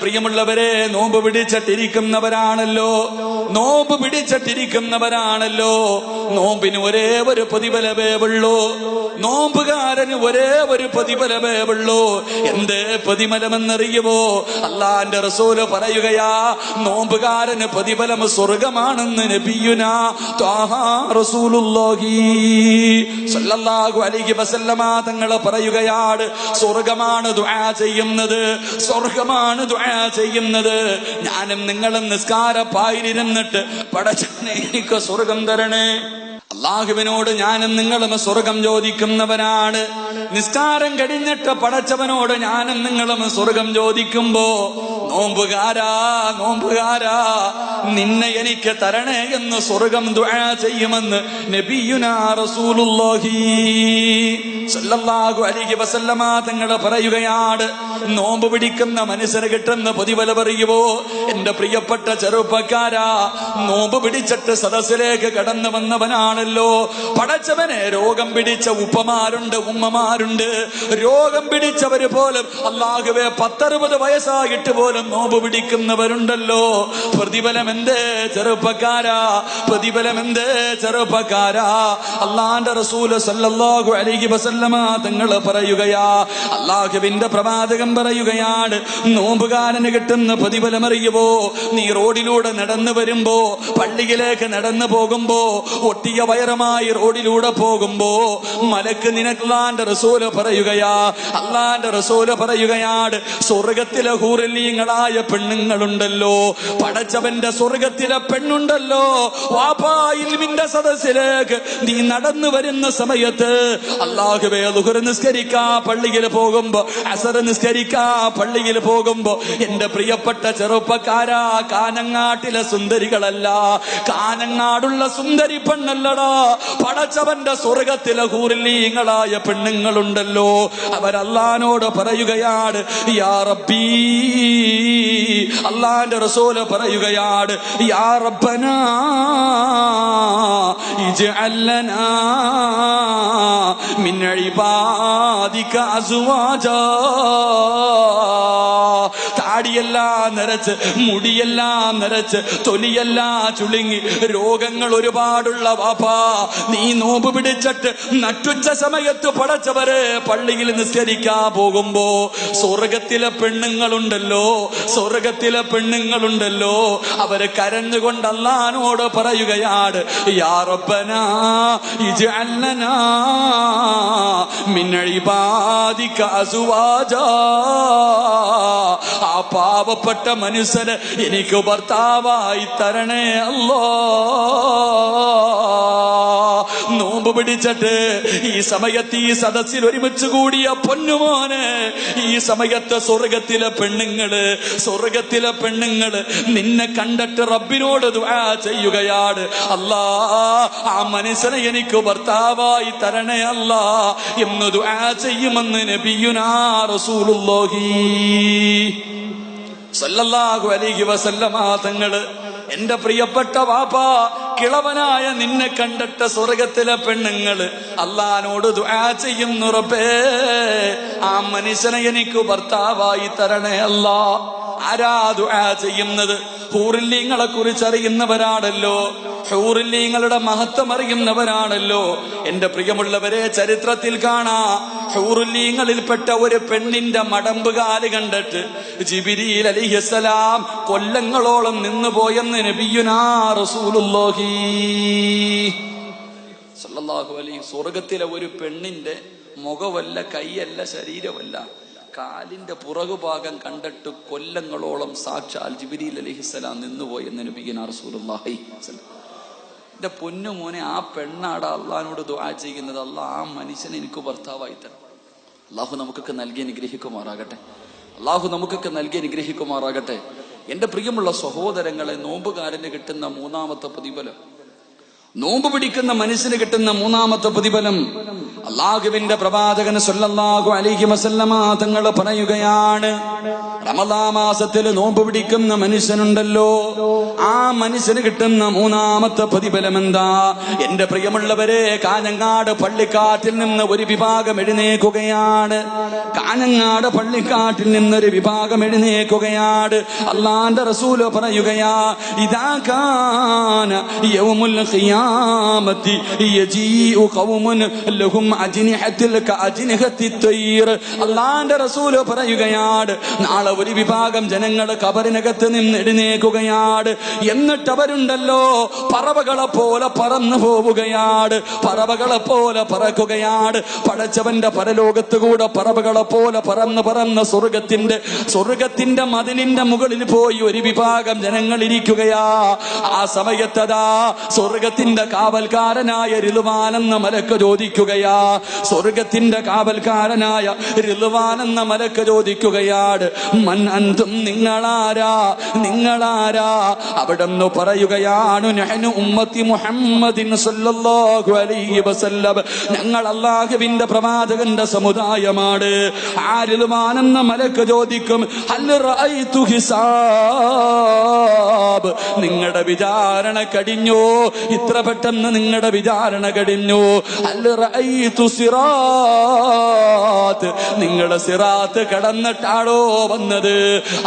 പ്രിയമുള്ളവരെ, നോമ്പ് പിടിച്ചിട്ടിരിക്കുന്നവരാണല്ലോ, നോമ്പ് പിടിച്ചിട്ടിരിക്കുന്നവരാണല്ലോ. നോമ്പിന് ഒരേ ഒരു പ്രതിഫലമേ ഉള്ളൂ, നോമ്പുകാരന് ഒരേ ഒരു പ്രതിഫലമേ ഉള്ളൂ. എന്തേ പ്രതിഫലമെന്നറിയുമോ? അള്ളാന്റെ റസൂല് പറയുകയാ, നോമ്പുകാരന് പ്രതിഫലം സ്വർഗമാണെന്ന് നബിയുനാ ത്വാഹാ റസൂലുള്ളാഹി സ്വല്ലല്ലാഹു അലൈഹി വസല്ലമ തങ്ങൾ പറയുകയാണ്, സ്വർഗമാണ് ദുആ ചെയ്യുന്നത്, സ്വർഗമാണ് ദുആ ചെയ്യുന്നത്. ഞാനും നിങ്ങളും നിസ്കാരപ്പായിരിരുന്നിട്ട് പടച്ചവനെ എനിക്ക് സ്വർഗം തരണേ, അള്ളാഹുവിനോട് ഞാനും നിങ്ങളും സ്വർഗം ചോദിക്കുന്നവനാണ്. നിസ്കാരം കഴിഞ്ഞിട്ട് പടച്ചവനോട് ഞാനും നിങ്ങളും സ്വർഗം ചോദിക്കുമ്പോ, നോമ്പുകാരാ നോമ്പുകാരാ നിന്നെ എനിക്ക് തരണേ എന്ന് സ്വർഗം ദുആ ചെയ്യുമെന്ന് നബിയുനാ റസൂലുള്ളാഹി സ്വല്ലല്ലാഹു അലൈഹി വസല്ലമ തങ്ങൾ പറയുകയാണ്. നോമ്പ് പിടിക്കുന്ന മനുഷ്യന് കിട്ടുന്ന പ്രതിഫലം അറിയുമോ? എന്റെ പ്രിയപ്പെട്ട ചെറുപ്പക്കാരാ, നോമ്പ് പിടിച്ചിട്ട് സദസ്സിലേക്ക് കടന്നു വന്നവനാണല്ലോ പടച്ചവനെ. രോഗം പിടിച്ച ഉപ്പമാരുണ്ട്, ഉമ്മമാരുണ്ട്, രോഗം പിടിച്ചവര് പോലും അല്ലാഹുവേ 10-60 വയസ്സായിട്ട് പോലും നോമ്പ് പിടിക്കുന്നവരുണ്ടല്ലോ. പ്രതിഫലം എന്തേ ചെറുപ്പക്കാരാ, പ്രതിഫലം എന്തേ ചെറുപ്പക്കാരാ? അള്ളാന്റെ റസൂല് സല്ലല്ലാഹു അലൈഹി വസല്ലമ തങ്ങൾ പറയുകയാ, അള്ളാഹുവിന്റെ പ്രവാചകൻ പറയുകയാണ്, നോമ്പുകാരന് കിട്ടുന്ന പ്രതിഫലം അറിയുമോ? നീ റോഡിലൂടെ നടന്നു വരുമ്പോ, പള്ളിയിലേക്ക് നടന്നു പോകുമ്പോ, ഒട്ടിയ വയറുമായി റോഡിലൂടെ പോകുമ്പോ, മലക്ക് നിനക്ക് അള്ളാന്റെ റസൂല് പറയുകയാ, അള്ളാന്റെ റസൂല് പറയുകയാണ്, സ്വർഗത്തിലെ ഹൂറിലീങ്ങളായ പെണ്ണുങ്ങളുണ്ടല്ലോ, പടച്ചവന്റെ സ്വർഗത്തിലെ പെണ്ണുണ്ടല്ലോ, വാപ്പായിൽമിന്റെ സദസ്സിലേക്ക് നീ നടന്നു വരുന്ന സമയത്ത് അല്ലാഹുവേ ളുഹർ നിസ്കരിക്കാ പള്ളിയിൽ പോകുമ്പോ, അസർ നിസ്കരിക്കാ പള്ളിയിൽ പോകുമ്പോ, എന്റെ പ്രിയപ്പെട്ട ചെറുപ്പക്കാരാ, കാനങ്ങാട്ടിലെ സുന്ദരികളല്ല, കാനങ്ങാടുള്ള സുന്ദരി പെണ്ണല്ലടാ, പടച്ചവന്റെ സ്വർഗത്തിലെ ഹൂറിലീങ്ങളായ പെണ്ണുങ്ങളുണ്ടല്ലോ. അവരല്ലാനോട് പറയുകയാണ്, യാ റബ്ബീ, അല്ലാന്റെ റസൂല് പറയുകയാണ്, യാ റബ്ബനാ ഇജ്അൽ ലനാ മിൻ ഇബാദിക അസ്വാജാ. താടിയെല്ലാം നരച്ച്, മുടിയെല്ലാം നരച്ച്, തൊലിയെല്ലാം ചുളുങ്ങി, രോഗങ്ങൾ ഒരുപാടുള്ള വാപ്പാ, നീ നോമ്പ് പിടിച്ചിട്ട് നട്ടുച്ച സമയത്ത് പടച്ചവരെ പള്ളിയിൽ നിസ്കരിക്കാ പോകുമ്പോ, സ്വർഗത്തിലെ പെണ്ണുങ്ങളുണ്ടല്ലോ, സ്വർഗത്തിലെ പെണ്ണുങ്ങളുണ്ടല്ലോ, അവര് കരഞ്ഞുകൊണ്ട് അല്ലാഹുവോട് പറയുകയാണ്, യാ റബ്ബനാ ഇജ്അൽ ലനാ മിൻ ഇബാദിക അസ്വാജാ. ആ പാവപ്പെട്ട മനുഷ്യന് എനിക്ക് ഭർത്താവായി തരണേ അല്ലാ. നോമ്പ് പിടിച്ചിട്ട് ഈ സമയത്ത് ഈ സദസ്സിൽ ഒരുമിച്ച് കൂടിയ പൊന്നുമോനെ, ഈ സമയത്ത് സ്വർഗത്തിലെ പെണ്ണുങ്ങള്, സ്വർഗത്തിലെ പെണ്ണുങ്ങള് നിന്നെ കണ്ടിട്ട് റബ്ബിനോട് ദുആ ചെയ്യുകയാണ്, അല്ലാ ആ മനുഷ്യനെ എനിക്ക് ഭർത്താവായി തരണേ അല്ലാ എന്ന് ദുആ ചെയ്യുമെന്ന് നബിയുനാ റസൂലുള്ളാഹി സല്ലല്ലാഹു അലൈഹി വസല്ലമ തങ്ങള്. എന്റെ പ്രിയപ്പെട്ട വാപ്പാ, കിളവനായ നിന്നെ കണ്ടിട്ട് സ്വർഗത്തിലെ പെണ്ണുങ്ങള് അല്ലാഹുവോട് ദുആ ചെയ്യുന്നു, റബ്ബേ ആ മനുഷ്യനെ എനിക്ക് ഭർത്താവായി തരണേ അല്ലാ. ആരാ ദുആ ചെയ്യുന്നത്? ഹൂറില്ലീങ്ങളെ കുറിച്ച് അറിയുന്നവരാണല്ലോ, ഹൂറില്ലീങ്ങളുടെ മഹത്വം അറിയുന്നവരാണല്ലോ. എന്റെ പ്രിയമുള്ളവരെ, ചരിത്രത്തിൽ കാണാ, ഹൂറില്ലീങ്ങളിൽപ്പെട്ട ഒരു പെണ്ണിന്റെ മടമ്പുകാല് കണ്ടിട്ട് ജിബ്രീൽ അലൈഹിസ്സലാം കൊല്ലങ്ങളോളം നിന്നുപോയെന്ന് നബിയുനാ റസൂലുള്ളാഹി സല്ലല്ലാഹു അലൈഹി. സ്വർഗത്തിലെ ഒരു പെണ്ണിന്റെ മുഖമല്ല, കൈയല്ല, ശരീരമല്ല, കാലിന്റെ പുറകുഭാഗം കണ്ടിട്ട് കൊല്ലങ്ങളോളം സാക്ഷാൽ ജിബ്രീൽ അലൈഹിസ്സലാം നിന്നുപോയെന്ന് നബിയുനാ റസൂലുള്ളാഹി. എന്റെ പൊന്നുമോനെ, ആ പെണ്ണാടാ അള്ളാഹിനോട് ദുആ ചെയ്യുന്നത്, അല്ലാ ആ മനുഷ്യനെ എനിക്ക് ഭർത്താവായി തരണം. അള്ളാഹു നമുക്കൊക്കെ നൽകി അനുഗ്രഹിക്കുമാറാകട്ടെ, അള്ളാഹു നമുക്കൊക്കെ നൽകി അനുഗ്രഹിക്കുമാറാകട്ടെ. എന്റെ പ്രിയമുള്ള സഹോദരങ്ങളെ, നോമ്പുകാരന് കിട്ടുന്ന മൂന്നാമത്തെ പ്രതിഫലം, നോമ്പ് പിടിക്കുന്ന മനുഷ്യന് കിട്ടുന്ന മൂന്നാമത്തെ പ്രതിഫലം, അല്ലാഹുവിന്റെ പ്രവാചകൻ സല്ലല്ലാഹു അലൈഹി വസല്ലമ തങ്ങൾ പറയുകയാണ്, റമദാൻ മാസത്തിൽ നോമ്പ് പിടിക്കുന്ന മനുഷ്യനുണ്ടല്ലോ, ആ മനുഷ്യന് കിട്ടുന്ന മൂന്നാമത്തെ പ്രതിഫലം എന്താ? എന്റെ പ്രിയമുള്ളവരെ, കാഞ്ഞങ്ങാട് പള്ളിക്കാട്ടിൽ നിന്ന് ഒരു വിഭാഗം എഴുന്നേക്കുകയാണ്. കാഞ്ഞങ്ങാട് പള്ളിക്കാട്ടിൽ നിന്നൊരു വിഭാഗം എഴുന്നേക്കുകയാണ്. അല്ലാഹുവിന്റെ റസൂല് പറയുകയാ, ഇദാ കാന യൗമുൽ ഖിയാമത്തി യജീഉ ഖൗമുൻ ലഹും അജ്നിഹത്തുൽ കഅജ്നിഹത്തിത് തയ്ർ. അല്ലാഹുവിന്റെ റസൂല് പറയുകയാണ്, നാളെ ഒരു വിഭാഗം ജനങ്ങൾ ഖബറിനകത്ത് നിന്ന് എഴുന്നേക്കുകയാണ്. എന്നിട്ട് അവരുണ്ടല്ലോ പറവകളെ പോലെ പറന്നു പോവുകയാണ്, പറവകളെ പോലെ പറക്കുകയാണ്. പടച്ചവന്റെ പരലോകത്ത് കൂടെ പറവകളെ പോലെ പറന്ന് സ്വർഗത്തിന്റെ മതിലിന്റെ മുകളിൽ പോയി ഒരു വിഭാഗം ജനങ്ങൾ ഇരിക്കുകയാ. ആ സമയത്തതാ സ്വർഗത്തിന്റെ കാവൽക്കാരനായ റിദ്വാൻ എന്ന മലക്ക് ചോദിക്കുകയാ, സ്വർഗത്തിന്റെ കാവൽക്കാരനായ റിദ്വാൻ എന്ന മലക്ക് ചോദിക്കുകയാണ്, മൻ അൻതും, നിങ്ങളാരാ? അവിടെന്ന് പറയുകയാണ്, നഹ്നു ഉമ്മത്തി മുഹമ്മദിൻ സല്ലല്ലാഹു അലൈഹി വസല്ലം, ഞങ്ങൾ അല്ലാഹുവിന്റെ പ്രവാചകന്റെ സമുദായമാണ്. ആ റിദ്വാൻ എന്ന മലക്ക് ചോദിക്കും, ഹൽ റഅയ്തു ഹിസാബ്, നിങ്ങളുടെ വിചാരണ കഴിഞ്ഞോ? ഇത്ര പെട്ടെന്ന് നിങ്ങളുടെ വിചാരണ കഴിഞ്ഞോ? ഹൽ റഅയ്തു സിറാത്ത്, നിങ്ങളുടെ സിറാത്ത് കടന്നിട്ടാണോ വന്നത്?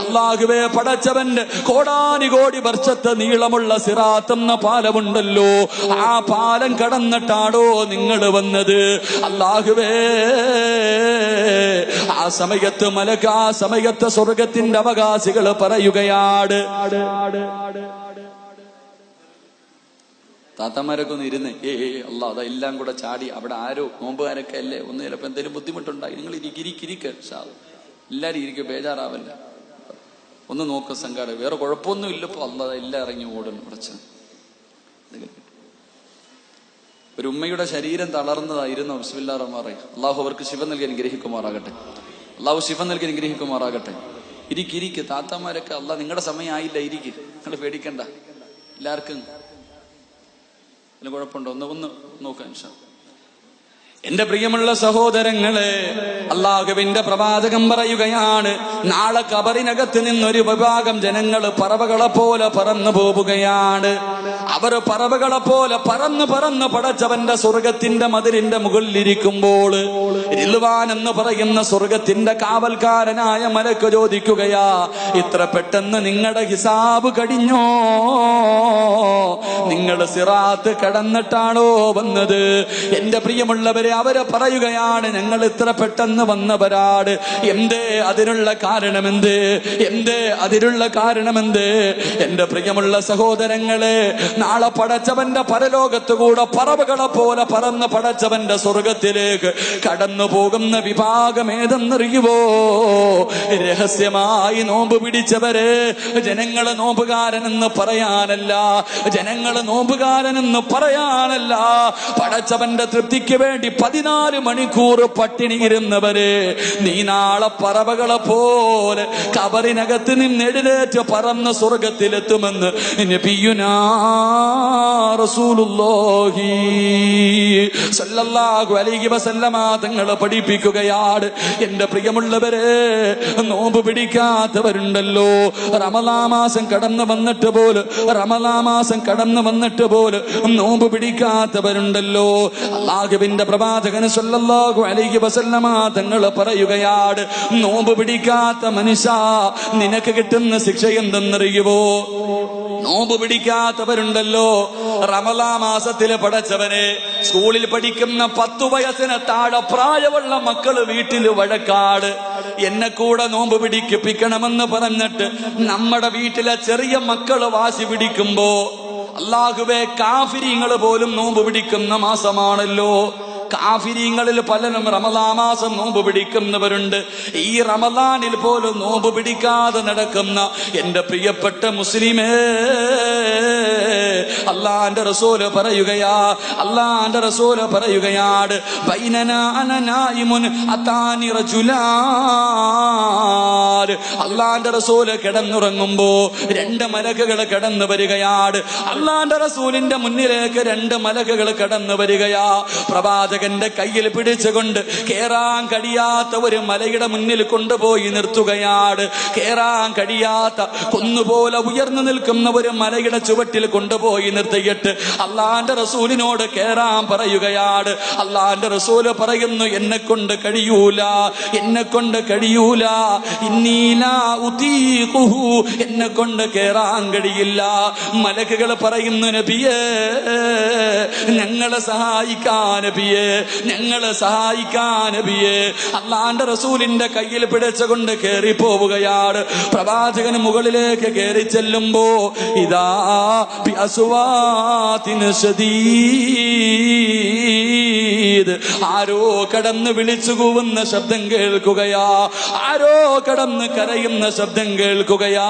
അല്ലാഹുവേ, പടച്ചവന്റെ കോടാനുകോടി വർഷത്തെ നീളമുള്ള സിറാത്ത് എന്ന പാലമുണ്ടല്ലോ, ആ പാലം കടന്നിട്ടാണോ നിങ്ങൾ വന്നത്? അല്ലാഹുവേ, ആ സമയത്ത് മലക്ക്, ആ സമയത്ത് സ്വർഗത്തിന്റെ അവകാശികൾ പറയുകയാണ്, താത്തമാരൊക്കെ ഒന്ന് ഇരുന്ന് അല്ലാ, അതെല്ലാം കൂടെ ചാടി അവിടെ ആരോ നോമ്പുകാരൊക്കെ അല്ലേ, ഒന്ന് ചിലപ്പോ എന്തെങ്കിലും ബുദ്ധിമുട്ടുണ്ടായി, നിങ്ങൾ ഇരിക്ക എല്ലാരും ഇരിക്കും, ബേജാറാവല്ല, ഒന്ന് നോക്ക് സംഘാടക, വേറെ കുഴപ്പമൊന്നും ഇല്ലപ്പോ, അല്ലാതെ എല്ലാം ഇറങ്ങി ഓടുന്നു. പ്രശ്നം ഒരു ഉമ്മയുടെ ശരീരം തളർന്നതായിരുന്നു. ബിസ്മില്ലാഹിർ റഹ്മാനിർ റഹീം. അള്ളാഹു അവർക്ക് ശിഫ നൽകി അനുഗ്രഹിക്കുമാറാകട്ടെ. അള്ളാഹു ശിഫ നൽകി അനുഗ്രഹിക്കുമാറാകട്ടെ. ഇരിക്ക് താത്തമാരൊക്കെ, അല്ലാ നിങ്ങളുടെ സമയം ആയില്ല, ഇരിക്ക്, നിങ്ങൾ പേടിക്കണ്ട, എല്ലാവർക്കും കുഴപ്പമുണ്ടോ ഒന്ന് നോക്കാൻ. എന്റെ പ്രിയമുള്ള സഹോദരങ്ങളെ, അല്ലാഹുവിന്റെ പ്രവാചകൻ പറയുകയാണ്, നാളെ ഖബറിനകത്ത് നിന്നൊരു വിഭാഗം ജനങ്ങൾ പറവകളെ പോലെ പറന്നു പോവുകയാണ്. അവർ പറവകളെ പോലെ പറന്ന് പടച്ചവന്റെ സ്വർഗത്തിന്റെ മതിലിന്റെ മുകളിലിരിക്കുമ്പോൾ റിദ്വാൻ എന്ന് പറയുന്ന സ്വർഗത്തിന്റെ കാവൽക്കാരനായ മലക്ക് ചോദിക്കുകയാ, ഇത്ര പെട്ടെന്ന് നിങ്ങളുടെ ഹിസാബ് കഴിഞ്ഞോ? നിങ്ങൾ സിറാത്ത് കടന്നിട്ടാണോ വന്നത്? എന്റെ പ്രിയമുള്ളവരെ, അവരെ പറയുകയാണ്, ഞങ്ങൾ ഇത്ര പെട്ടെന്ന് വന്നവരാട്. എന്തേ അതിനുള്ള കാരണമെന്ത്? എന്റെ പ്രിയമുള്ള സഹോദരങ്ങളെ, നാളെ പടച്ചവന്റെ പരലോകത്ത് കൂടെ പറവകളെ പോലെ പറന്ന് പടച്ചവന്റെ സ്വർഗത്തിലേക്ക് കടന്നു പോകുന്ന വിഭാഗം ഏതെന്നറിയുവോ? രഹസ്യമായി നോമ്പ് പിടിച്ചവരെ. ജനങ്ങള് നോമ്പുകാരനെന്ന് പറയാനല്ല, പടച്ചവന്റെ തൃപ്തിക്ക് വേണ്ടി 14 മണിക്കൂർ പട്ടിണി ഇരുന്നവരെ. നീ നാളെ പറവകളെ പോലെ ഖബറിനകത്ത് നിന്ന് എഴുന്നേറ്റ് പറന്ന് സ്വർഗത്തിലെത്തുമെന്ന് നബിയുനാ റസൂലുള്ളാഹി സല്ലല്ലാഹു അലൈഹി വസല്ലമ തങ്ങൾ പഠിപ്പിക്കുകയാണ്. എന്റെ പ്രിയമുള്ളവരെ, നോമ്പ് പിടിക്കാത്തവരുണ്ടല്ലോ, റമളാൻ മാസം കടന്നു വന്നിട്ട് പോലും നോമ്പ് പിടിക്കാത്തവരുണ്ടല്ലോ. അല്ലാഹുവിന്റെ പ്രവാചകൻ സല്ലല്ലാഹു അലൈഹി വസല്ലമ തങ്ങൾ പറയുകയാണ്, നോമ്പ് പിടിക്കാത്ത മനുഷ്യ, നിനക്ക് കിട്ടുന്ന ശിക്ഷ എന്തെന്നറിയുവോ? നോമ്പ് പിടിക്കാത്തവരുണ്ടല്ലോ, റമളാൻ മാസത്തില് പടച്ചവനെ, സ്കൂളിൽ പഠിക്കുന്ന 10 വയസ്സിന് താഴെ പ്രായമുള്ള മക്കള് വീട്ടിൽ വഴക്കാട്. എന്നെ കൂടെ നോമ്പ് പിടിപ്പിക്കണമെന്ന് പറഞ്ഞിട്ട് നമ്മുടെ വീട്ടിലെ ചെറിയ മക്കള് വാശി പിടിക്കുമ്പോ, അല്ലാഹുവേ, കാഫിരീങ്ങള് പോലും നോമ്പ് പിടിക്കുന്ന മാസമാണല്ലോ. കാഫിരീങ്ങളിൽ പലരും റമളാൻ മാസം നോമ്പ് പിടിക്കുന്നവരുണ്ട്. ഈ റമളാനിൽ പോലും നോമ്പ് പിടിക്കാതെ നടക്കുന്ന എന്റെ പ്രിയപ്പെട്ട മുസ്ലിമേ, അല്ലാഹുവിന്റെ റസൂല് പറയുകയാണ്, ബൈനനാ അന നായിമുൻ അതാനി റജുലാൻ. അല്ലാഹുവിന്റെ റസൂല് കിടന്നുറങ്ങുമ്പോ 2 മലക്കുകൾ കടന്നു വരികയാണ്. അല്ലാഹുവിന്റെ റസൂലിന്റെ മുന്നിലേക്ക് 2 മലക്കുകൾ കടന്നു വരികയാ. പ്രവാചകൻ പ്രവാചകന്റെ കയ്യിൽ പിടിച്ചുകൊണ്ട് കേറാൻ കഴിയാത്ത ഒരു മലയുടെ മുന്നിൽ കൊണ്ടുപോയി നിർത്തുകയാണ്. കേറാൻ കഴിയാത്ത കുന്നുപോലെ ഉയർന്നു നിൽക്കുന്ന ഒരു മലയുടെ ചുവട്ടിൽ കൊണ്ടുപോയി നിർത്തിയിട്ട് അള്ളാന്റെ റസൂലിനോട് കേറാൻ പറയുകയാണ്. അള്ളാന്റെ റസൂല് പറയുന്നു, എന്നെ കൊണ്ട് കഴിയൂല, എന്നെ കൊണ്ട് കഴിയൂല, ഇന്നീലാ ഉതീഖുഹു, എന്നെ കൊണ്ട് കേറാൻ കഴിയില്ല. മലക്കുകൾ പറയുന്നു, നബിയേ ഞങ്ങളെ സഹായിക്കാൻ നബിയേ, ഞങ്ങളെ സഹായിക്കാൻ നബിയേ. അള്ളാന്റെ റസൂലിന്റെ കയ്യിൽ പിടിച്ചുകൊണ്ട് കേറി പോവുകയാണ്. പ്രവാചകന് മുകളിലേക്ക് കേറി ചെല്ലുമ്പോ ഇതാ ബിഅസ്വാതിൻ ശദീദ്, ആരോ കടന്ന് വിളിച്ചു കൂവുന്ന ശബ്ദം കേൾക്കുകയാ, ആരോ കടന്ന് കരയുന്ന ശബ്ദം കേൾക്കുകയാ.